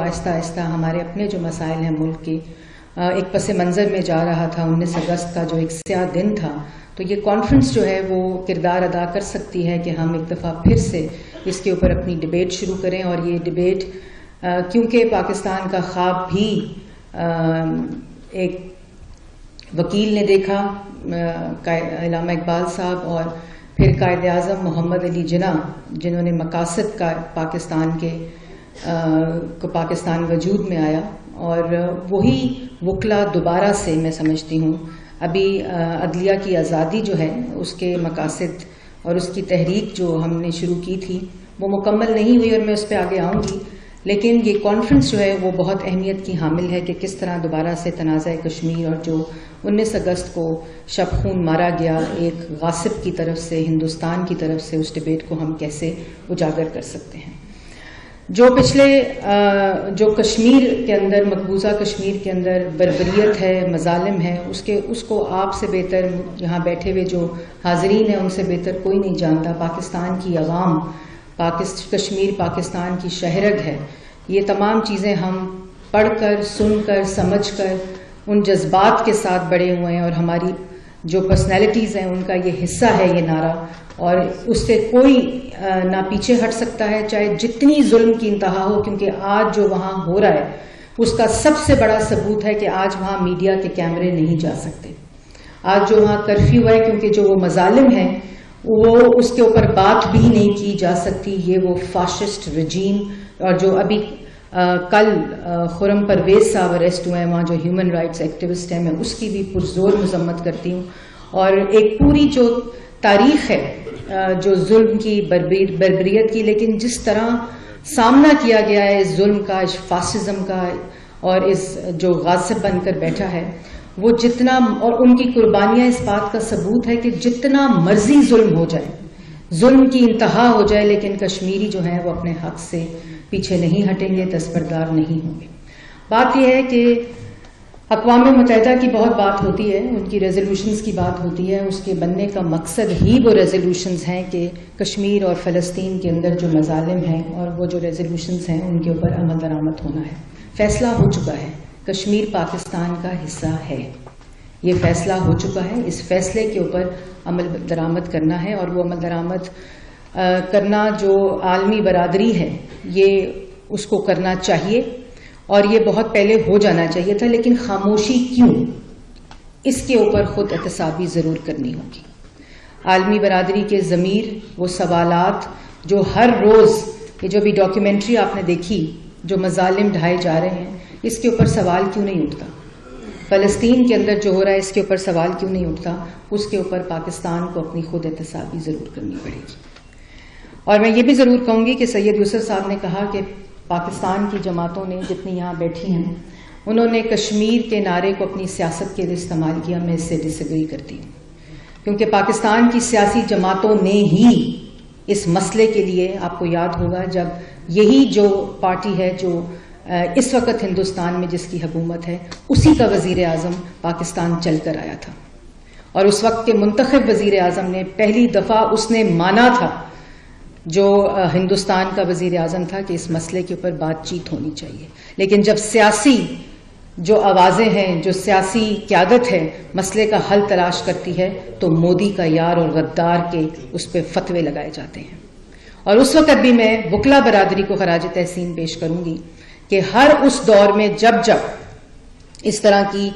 آہستہ آہستہ ہمارے اپنے جو مسائل ہیں ملک کے ایک پس منظر میں جا رہا تھا. 19 اگست کا جو ایک سیاہ دن تھا, تو یہ کانفرنس جو ہے وہ کردار ادا کر سکتی ہے کہ ہم ایک دفعہ پھر سے اس کے اوپر اپنی ڈبیٹ شروع کریں. اور یہ ڈبیٹ کیونکہ پاکستان کا خواب بھی ایک وکیل نے دیکھا, علامہ اقبال صاحب, اور پھر قائد اعظم محمد علی جناح, جنہوں نے مقاصد کا پاکستان وجود میں آیا, اور وہی وکلا دوبارہ سے میں سمجھتی ہوں ابھی عدلیہ کی آزادی جو ہے اس کے مقاصد اور اس کی تحریک جو ہم نے شروع کی تھی وہ مکمل نہیں ہوئی, اور میں اس پہ آگے آؤں گی. لیکن یہ کانفرنس جو ہے وہ بہت اہمیت کی حامل ہے کہ کس طرح دوبارہ سے تنازع کشمیر اور جو 19 اگست کو شب خون مارا گیا ایک غاصب کی طرف سے, ہندوستان کی طرف سے, اس ڈبیٹ کو ہم کیسے اجاگر کر سکتے ہیں. جو کشمیر کے اندر, مقبوضہ کشمیر کے اندر بربریت ہے, مظالم ہے, اس کو آپ سے بہتر, یہاں بیٹھے ہوئے جو حاضرین ہیں ان سے بہتر کوئی نہیں جانتا. پاکستان کی عوام, کشمیر پاکستان کی شہرگ ہے. یہ تمام چیزیں ہم پڑھ کر, سن کر, سمجھ کر, ان جذبات کے ساتھ بڑے ہوئے ہیں, اور ہماری جو پرسنالٹیز ہیں ان کا یہ حصہ ہے یہ نعرہ, اور اس سے کوئی نہ پیچھے ہٹ سکتا ہے چاہے جتنی ظلم کی انتہا ہو. کیونکہ آج جو وہاں ہو رہا ہے اس کا سب سے بڑا ثبوت ہے کہ آج وہاں میڈیا کے کیمرے نہیں جا سکتے. آج جو وہاں کرفیو ہے, کیونکہ جو وہ مظالم ہیں وہ اس کے اوپر بات بھی نہیں کی جا سکتی. یہ وہ فاشسٹ رجیم, اور جو ابھی کل خرم پرویز صاحب اریسٹ ہوئے ہیں, وہاں جو ہیومن رائٹس ایکٹیوسٹ ہیں, میں اس کی بھی پرزور مذمت کرتی ہوں. اور ایک پوری جو تاریخ ہے جو ظلم کی, بربریت کی, لیکن جس طرح سامنا کیا گیا ہے اس ظلم کا, اس فاسزم کا, اور اس جو غاصب بن کر بیٹھا ہے وہ جتنا, اور ان کی قربانیاں اس بات کا ثبوت ہے کہ جتنا مرضی ظلم ہو جائے, ظلم کی انتہا ہو جائے, لیکن کشمیری جو ہیں وہ اپنے حق سے پیچھے نہیں ہٹیں گے, دستبردار نہیں ہوں گے. بات یہ ہے کہ اقوام متحدہ کی بہت بات ہوتی ہے, ان کی ریزولوشنز کی بات ہوتی ہے. اس کے بننے کا مقصد ہی وہ ریزولوشنز ہیں کہ کشمیر اور فلسطین کے اندر جو مظالم ہیں اور وہ جو ریزولوشنز ہیں ان کے اوپر عمل درآمد ہونا ہے. فیصلہ ہو چکا ہے, کشمیر پاکستان کا حصہ ہے, یہ فیصلہ ہو چکا ہے. اس فیصلے کے اوپر عمل درآمد کرنا ہے, اور وہ عمل درآمد کرنا جو عالمی برادری ہے یہ اس کو کرنا چاہیے, اور یہ بہت پہلے ہو جانا چاہیے تھا. لیکن خاموشی کیوں, اس کے اوپر خود احتسابی ضرور کرنی ہوگی. عالمی برادری کے ضمیر, وہ سوالات جو ہر روز, یہ جو بھی ڈاکیومنٹری آپ نے دیکھی جو مظالم ڈھائے جا رہے ہیں, اس کے اوپر سوال کیوں نہیں اٹھتا؟ فلسطین کے اندر جو ہو رہا ہے اس کے اوپر سوال کیوں نہیں اٹھتا؟ اس کے اوپر پاکستان کو اپنی خود احتسابی ضرور کرنی پڑے گی. اور میں یہ بھی ضرور کہوں گی کہ سید یوسف صاحب نے کہا کہ پاکستان کی جماعتوں نے جتنی یہاں بیٹھی ہیں انہوں نے کشمیر کے نعرے کو اپنی سیاست کے لیے استعمال کیا. میں اس سے ڈس ایگری کرتی ہوں, کیونکہ پاکستان کی سیاسی جماعتوں نے ہی اس مسئلے کے لیے, آپ کو یاد ہوگا جب یہی جو پارٹی ہے جو اس وقت ہندوستان میں جس کی حکومت ہے اسی کا وزیر اعظم پاکستان چل کر آیا تھا, اور اس وقت کے منتخب وزیر اعظم نے پہلی دفعہ اس نے مانا تھا جو ہندوستان کا وزیر اعظم تھا کہ اس مسئلے کے اوپر بات چیت ہونی چاہیے. لیکن جب سیاسی جو آوازیں ہیں, جو سیاسی قیادت ہے مسئلے کا حل تلاش کرتی ہے, تو مودی کا یار اور غدار کے اس پہ فتوے لگائے جاتے ہیں. اور اس وقت بھی میں وکلا برادری کو خراج تحسین پیش کروں گی کہ ہر اس دور میں جب اس طرح کی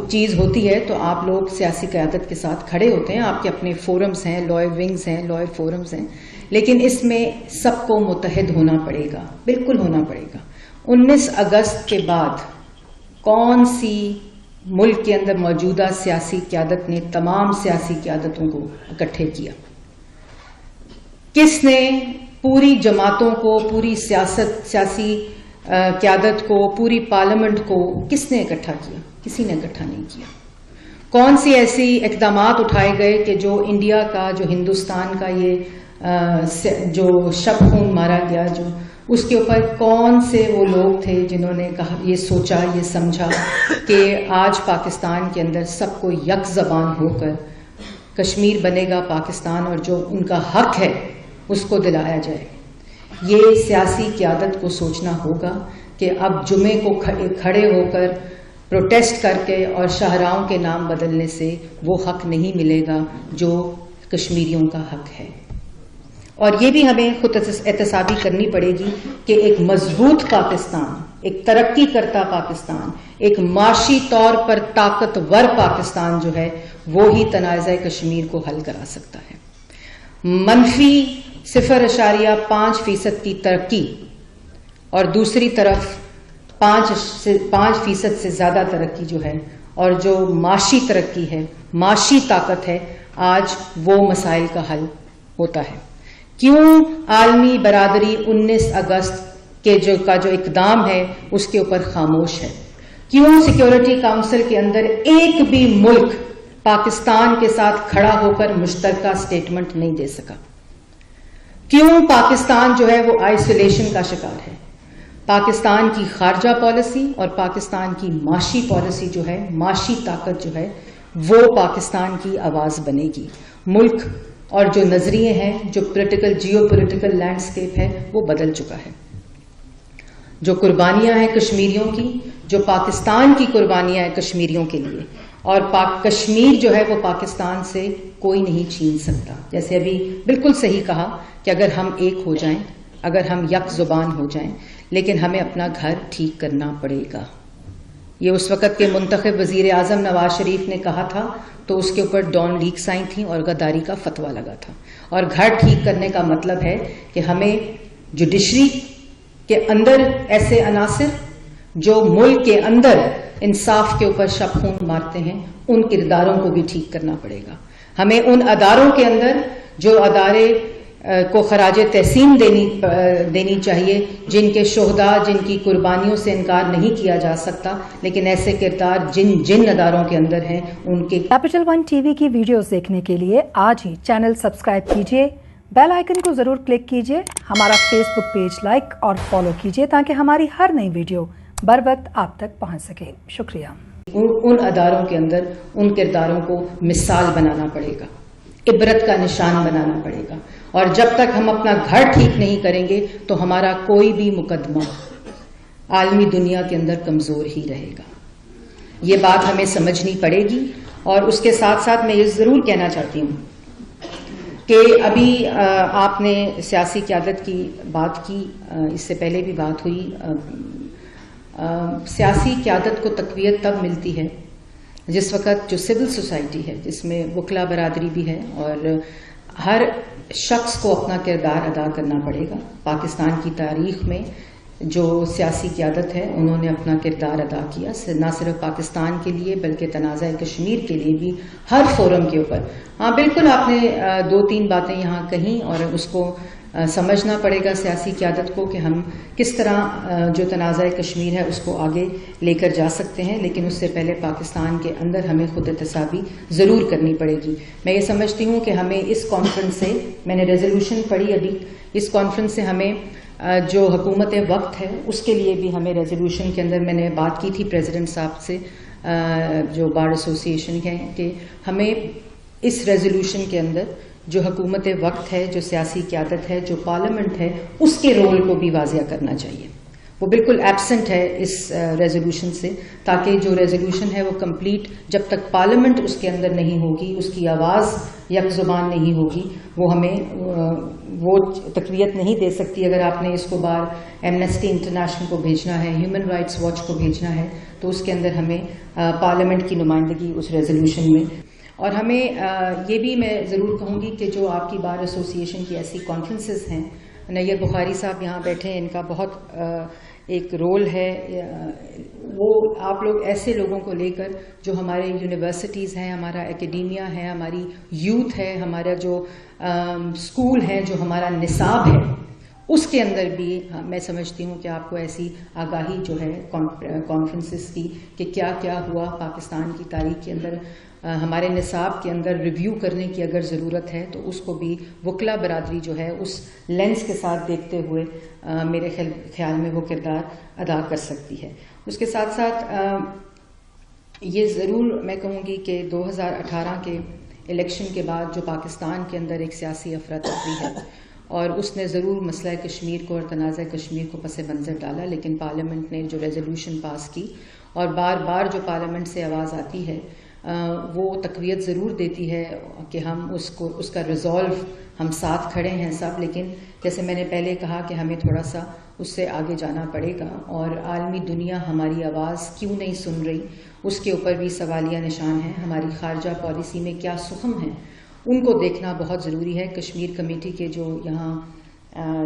چیز ہوتی ہے تو آپ لوگ سیاسی قیادت کے ساتھ کھڑے ہوتے ہیں. آپ کے اپنے فورمز ہیں, لائر ونگز ہیں, لائر فورمز ہیں, لیکن اس میں سب کو متحد ہونا پڑے گا, بالکل ہونا پڑے گا. 19 اگست کے بعد کون سی ملک کے اندر موجودہ سیاسی قیادت نے تمام سیاسی قیادتوں کو اکٹھے کیا؟ کس نے پوری جماعتوں کو, پوری سیاسی قیادت کو, پوری پارلیمنٹ کو کس نے اکٹھا کیا؟ کسی نے اکٹھا نہیں کیا. کون سی ایسی اقدامات اٹھائے گئے کہ جو انڈیا کا, جو ہندوستان کا یہ جو شب خون مارا گیا, جو اس کے اوپر کون سے وہ لوگ تھے جنہوں نے کہا, یہ سوچا, یہ سمجھا کہ آج پاکستان کے اندر سب کو یک زبان ہو کر کشمیر بنے گا پاکستان, اور جو ان کا حق ہے اس کو دلایا جائے. یہ سیاسی قیادت کو سوچنا ہوگا کہ اب جمعے کو کھڑے ہو کر پروٹیسٹ کر کے اور شاہراہوں کے نام بدلنے سے وہ حق نہیں ملے گا جو کشمیریوں کا حق ہے. اور یہ بھی ہمیں خود احتسابی کرنی پڑے گی کہ ایک مضبوط پاکستان، ایک ترقی کرتا پاکستان، ایک معاشی طور پر طاقتور پاکستان جو ہے وہی تنازع کشمیر کو حل کرا سکتا ہے. منفی 0.5% کی ترقی اور دوسری طرف 5% سے زیادہ ترقی جو ہے اور جو معاشی ترقی ہے، معاشی طاقت ہے، آج وہ مسائل کا حل ہوتا ہے. کیوں عالمی برادری 19 اگست کا جو اقدام ہے اس کے اوپر خاموش ہے؟ کیوں سیکیورٹی کونسل کے اندر ایک بھی ملک پاکستان کے ساتھ کھڑا ہو کر مشترکہ سٹیٹمنٹ نہیں دے سکا؟ کیوں پاکستان جو ہے وہ آئسولیشن کا شکار ہے؟ پاکستان کی خارجہ پالیسی اور پاکستان کی معاشی پالیسی جو ہے، معاشی طاقت جو ہے، وہ پاکستان کی آواز بنے گی. ملک اور جو نظریے ہیں، جو جیو پولیٹیکل لینڈسکیپ ہے، وہ بدل چکا ہے. جو قربانیاں ہیں کشمیریوں کی، جو پاکستان کی قربانیاں ہیں کشمیریوں کے لیے، اور کشمیر جو ہے وہ پاکستان سے کوئی نہیں چھین سکتا. جیسے ابھی بالکل صحیح کہا کہ اگر ہم ایک ہو جائیں، اگر ہم یک زبان ہو جائیں، لیکن ہمیں اپنا گھر ٹھیک کرنا پڑے گا. یہ اس وقت کے منتخب وزیر اعظم نواز شریف نے کہا تھا تو اس کے اوپر ڈان لیکس آئی تھیں اور غداری کا فتویٰ لگا تھا. اور گھر ٹھیک کرنے کا مطلب ہے کہ ہمیں جوڈیشری کے اندر ایسے عناصر جو ملک کے اندر انصاف کے اوپر شب خون مارتے ہیں، ان کرداروں کو بھی ٹھیک کرنا پڑے گا. ہمیں ان اداروں کے اندر جو ادارے کو خراج تحسین دینی چاہیے، جن کے شہداء، جن کی قربانیوں سے انکار نہیں کیا جا سکتا، لیکن ایسے کردار جن اداروں کے اندر ہیں ان کے. کیپٹل ون ٹی وی کی ویڈیوز دیکھنے کے لیے آج ہی چینل سبسکرائب کیجیے، بیل آئیکن کو ضرور کلک کیجیے، ہمارا فیس بک پیج لائک اور فالو کیجیے تاکہ ہماری ہر نئی ویڈیو بر وقت آپ تک پہنچ سکے. شکریہ. ان اداروں کے اندر ان کرداروں کو مثال بنانا پڑے گا، عبرت کا نشان بنانا پڑے گا. اور جب تک ہم اپنا گھر ٹھیک نہیں کریں گے تو ہمارا کوئی بھی مقدمہ عالمی دنیا کے اندر کمزور ہی رہے گا. یہ بات ہمیں سمجھنی پڑے گی. اور اس کے ساتھ ساتھ میں یہ ضرور کہنا چاہتی ہوں کہ ابھی آپ نے سیاسی قیادت کی بات کی، اس سے پہلے بھی بات ہوئی. سیاسی قیادت کو تقویت تب ملتی ہے جس وقت جو سول سوسائٹی ہے، جس میں وکلا برادری بھی ہے، اور ہر شخص کو اپنا کردار ادا کرنا پڑے گا. پاکستان کی تاریخ میں جو سیاسی قیادت ہے انہوں نے اپنا کردار ادا کیا، نہ صرف پاکستان کے لیے بلکہ تنازع کشمیر کے لیے بھی ہر فورم کے اوپر. ہاں بالکل آپ نے 2-3 باتیں یہاں کہیں اور اس کو سمجھنا پڑے گا سیاسی قیادت کو کہ ہم کس طرح جو تنازع کشمیر ہے اس کو آگے لے کر جا سکتے ہیں. لیکن اس سے پہلے پاکستان کے اندر ہمیں خود احتسابی ضرور کرنی پڑے گی. میں یہ سمجھتی ہوں کہ ہمیں اس کانفرنس سے، میں نے ریزولوشن پڑھی ابھی، اس کانفرنس سے ہمیں جو حکومت وقت ہے اس کے لیے بھی ہمیں ریزولوشن کے اندر میں نے بات کی تھی پریزیڈنٹ صاحب سے جو بار ایسوسی ایشن ہے کہ ہمیں اس ریزولوشن کے اندر جو حکومت وقت ہے، جو سیاسی قیادت ہے، جو پارلیمنٹ ہے، اس کے رول کو بھی واضح کرنا چاہیے. وہ بالکل ایبسنٹ ہے اس ریزولوشن سے، تاکہ جو ریزولوشن ہے وہ کمپلیٹ جب تک پارلیمنٹ اس کے اندر نہیں ہوگی، اس کی آواز یک زبان نہیں ہوگی، وہ ہمیں وہ تقویت نہیں دے سکتی. اگر آپ نے اس کو بار ایمنسٹی انٹرنیشنل کو بھیجنا ہے، ہیومن رائٹس واچ کو بھیجنا ہے، تو اس کے اندر ہمیں پارلیمنٹ کی نمائندگی اس ریزولوشن میں. اور ہمیں یہ بھی میں ضرور کہوں گی کہ جو آپ کی بار ایسوسی ایشن کی ایسی کانفرنسز ہیں، نیر بخاری صاحب یہاں بیٹھے ہیں، ان کا بہت ایک رول ہے. وہ آپ لوگ ایسے لوگوں کو لے کر جو ہمارے یونیورسٹیز ہیں، ہمارا اکیڈیمیا ہے، ہماری یوتھ ہے، ہمارا جو اسکول ہے، جو ہمارا نصاب ہے، اس کے اندر بھی میں سمجھتی ہوں کہ آپ کو ایسی آگاہی جو ہے کانفرنسز کی کہ کیا کیا ہوا پاکستان کی تاریخ کے اندر، ہمارے نصاب کے اندر ریویو کرنے کی اگر ضرورت ہے تو اس کو بھی وکلا برادری جو ہے اس لینس کے ساتھ دیکھتے ہوئے میرے خیال میں وہ کردار ادا کر سکتی ہے. اس کے ساتھ ساتھ یہ ضرور میں کہوں گی کہ 2018 کے الیکشن کے بعد جو پاکستان کے اندر ایک سیاسی افراتفری ہے اور اس نے ضرور مسئلہ کشمیر کو اور تنازع کشمیر کو پس منظر ڈالا، لیکن پارلیمنٹ نے جو ریزولوشن پاس کی اور بار بار جو پارلیمنٹ سے آواز آتی ہے وہ تقویت ضرور دیتی ہے کہ ہم اس کا ریزالو ہم ساتھ کھڑے ہیں سب، لیکن جیسے میں نے پہلے کہا کہ ہمیں تھوڑا سا اس سے آگے جانا پڑے گا، اور عالمی دنیا ہماری آواز کیوں نہیں سن رہی اس کے اوپر بھی سوالیہ نشان ہیں۔ ہماری خارجہ پالیسی میں کیا سخم ہیں ان کو دیکھنا بہت ضروری ہے۔ کشمیر کمیٹی کے جو یہاں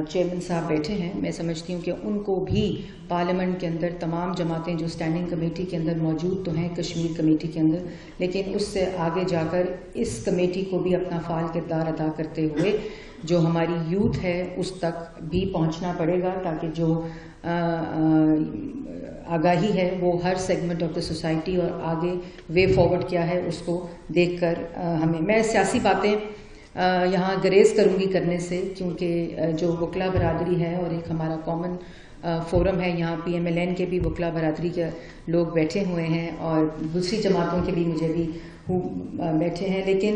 چیئرمین صاحب بیٹھے ہیں، میں سمجھتی ہوں کہ ان کو بھی پارلیمنٹ کے اندر تمام جماعتیں جو اسٹینڈنگ کمیٹی کے اندر موجود تو ہیں کشمیر کمیٹی کے اندر، لیکن اس سے آگے جا کر اس کمیٹی کو بھی اپنا فعال کردار ادا کرتے ہوئے جو ہماری یوتھ ہے اس تک بھی پہنچنا پڑے گا، تاکہ جو آگاہی ہے وہ ہر سیگمنٹ آف دا سوسائٹی اور آگے وے فارورڈ کیا ہے اس کو دیکھ کر ہمیں، میں سیاسی باتیں یہاں گریز کروں گی کرنے سے، کیونکہ جو وکلا برادری ہے اور ایک ہمارا کامن فورم ہے، یہاں PMLN کے بھی وکلا برادری کے لوگ بیٹھے ہوئے ہیں اور دوسری جماعتوں کے بھی مجھے بھی بیٹھے ہیں، لیکن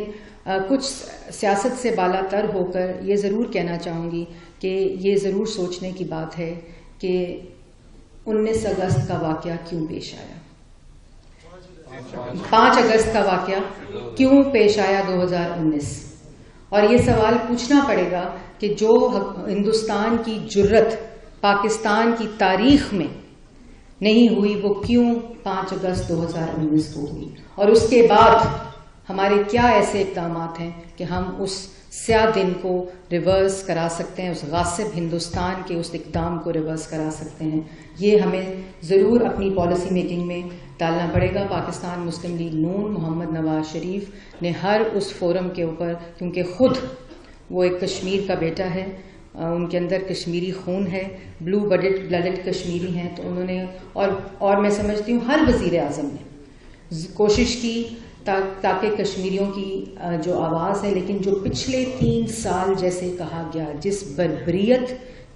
کچھ سیاست سے بالا تر ہو کر یہ ضرور کہنا چاہوں گی کہ یہ ضرور سوچنے کی بات ہے کہ 19 اگست کا واقعہ کیوں پیش آیا، 5 اگست کا واقعہ کیوں پیش آیا 2019، اور یہ سوال پوچھنا پڑے گا کہ جو ہندوستان کی جرت پاکستان کی تاریخ میں نہیں ہوئی وہ کیوں 5 اگست 2019 کو ہوئی، اور اس کے بعد ہمارے کیا ایسے اقدامات ہیں کہ ہم اس سیاہ دن کو ریورس کرا سکتے ہیں، اس غاصب ہندوستان کے اس اقدام کو ریورس کرا سکتے ہیں۔ یہ ہمیں ضرور اپنی پالیسی میکنگ میں ڈالنا پڑے گا۔ پاکستان مسلم لیگ نون محمد نواز شریف نے ہر اس فورم کے اوپر، کیونکہ خود وہ ایک کشمیر کا بیٹا ہے، ان کے اندر کشمیری خون ہے، بلو بلڈڈ کشمیری ہیں، تو انہوں نے اور میں سمجھتی ہوں ہر وزیر اعظم نے کوشش کی تاکہ کشمیریوں کی جو آواز ہے، لیکن جو پچھلے 3 سال جیسے کہا گیا، جس بربریت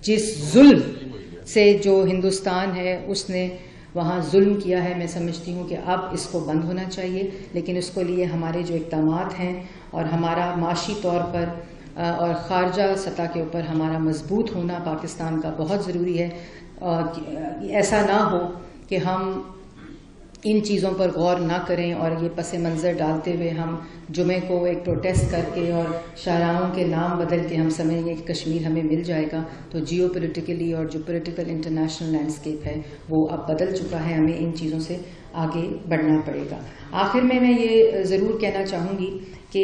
جس ظلم سے جو ہندوستان ہے اس نے وہاں ظلم کیا ہے، میں سمجھتی ہوں کہ اب اس کو بند ہونا چاہیے، لیکن اس کو لیے ہمارے جو اقدامات ہیں اور ہمارا معاشی طور پر اور خارجہ سطح کے اوپر ہمارا مضبوط ہونا پاکستان کا بہت ضروری ہے۔ ایسا نہ ہو کہ ہم ان چیزوں پر غور نہ کریں اور یہ پس منظر ڈالتے ہوئے ہم جمعے کو ایک پروٹیسٹ کر کے اور شاہراہوں کے نام بدل کے ہم سمجھیں گے کہ کشمیر ہمیں مل جائے گا، تو جیو پولیٹیکلی اور جو پولیٹیکل انٹرنیشنل لینڈسکیپ ہے وہ اب بدل چکا ہے، ہمیں ان چیزوں سے آگے بڑھنا پڑے گا۔ آخر میں یہ ضرور کہنا چاہوں گی کہ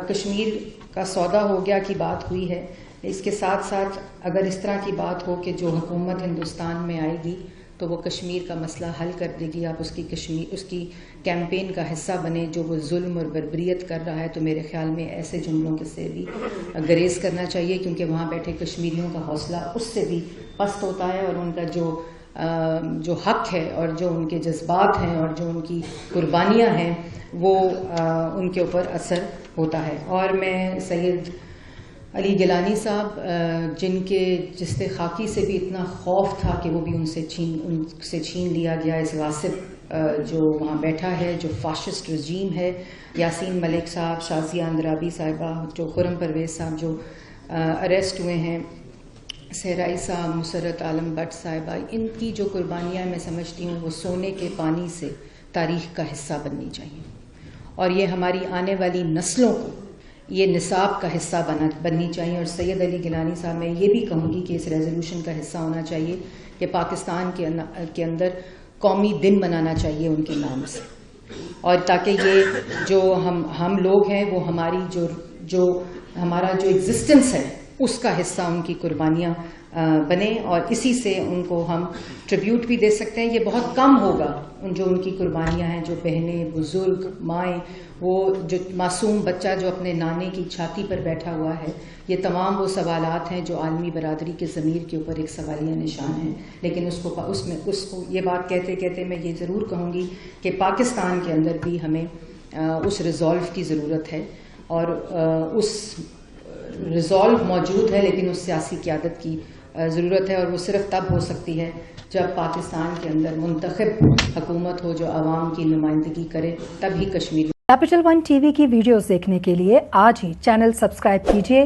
کشمیر کا سودا ہو گیا کی بات ہوئی ہے، اس کے ساتھ ساتھ اگر اس طرح کی بات ہو کہ جو حکومت ہندوستان میں آئے گی تو وہ کشمیر کا مسئلہ حل کر دے گی، آپ اس کی کیمپین کا حصہ بنے جو وہ ظلم اور بربریت کر رہا ہے، تو میرے خیال میں ایسے جملوں کے سے بھی گریز کرنا چاہیے، کیونکہ وہاں بیٹھے کشمیریوں کا حوصلہ اس سے بھی پست ہوتا ہے، اور ان کا جو حق ہے اور جو ان کے جذبات ہیں اور جو ان کی قربانیاں ہیں وہ ان کے اوپر اثر ہوتا ہے۔ اور میں سید علی گیلانی صاحب جس سے خاکی سے بھی اتنا خوف تھا کہ وہ بھی ان سے چھین لیا گیا، اس غاصب جو وہاں بیٹھا ہے، جو فاشسٹ رجیم ہے، یاسین ملک صاحب، شازیہ اندرابی صاحبہ، جو خرم پرویز صاحب جو اریسٹ ہوئے ہیں، صحرائی صاحب، مسرت عالم بٹ صاحبہ، ان کی جو قربانیاں میں سمجھتی ہوں وہ سونے کے پانی سے تاریخ کا حصہ بننی چاہیے، اور یہ ہماری آنے والی نسلوں کو یہ نصاب کا حصہ بننی چاہیے۔ اور سید علی گیلانی صاحب میں یہ بھی کہوں گی کہ اس ریزولوشن کا حصہ ہونا چاہیے کہ پاکستان کے اندر قومی دن منانا چاہیے ان کے نام سے، اور تاکہ یہ جو ہم لوگ ہیں وہ ہماری جو ہمارا جو ایگزسٹنس ہے اس کا حصہ ان کی قربانیاں بنے، اور اسی سے ان کو ہم ٹریبیوٹ بھی دے سکتے ہیں۔ یہ بہت کم ہوگا جو ان کی قربانیاں ہیں، جو بہنیں، بزرگ، مائیں، وہ جو معصوم بچہ جو اپنے نانے کی چھاتی پر بیٹھا ہوا ہے، یہ تمام وہ سوالات ہیں جو عالمی برادری کے ضمیر کے اوپر ایک سوالیہ نشان ہیں، لیکن اس کو یہ بات کہتے کہتے میں یہ ضرور کہوں گی کہ پاکستان کے اندر بھی ہمیں اس ریزالو کی ضرورت ہے، اور اس ریزالو موجود ہے، لیکن اس سیاسی قیادت کی ضرورت ہے، اور وہ صرف تب ہو سکتی ہے جب پاکستان کے اندر منتخب حکومت ہو جو عوام کی نمائندگی کرے، تب ہی Kashmir. Capital one T V کی ویڈیوز دیکھنے کے لیے آج ہی چینل سبسکرائب کیجیے،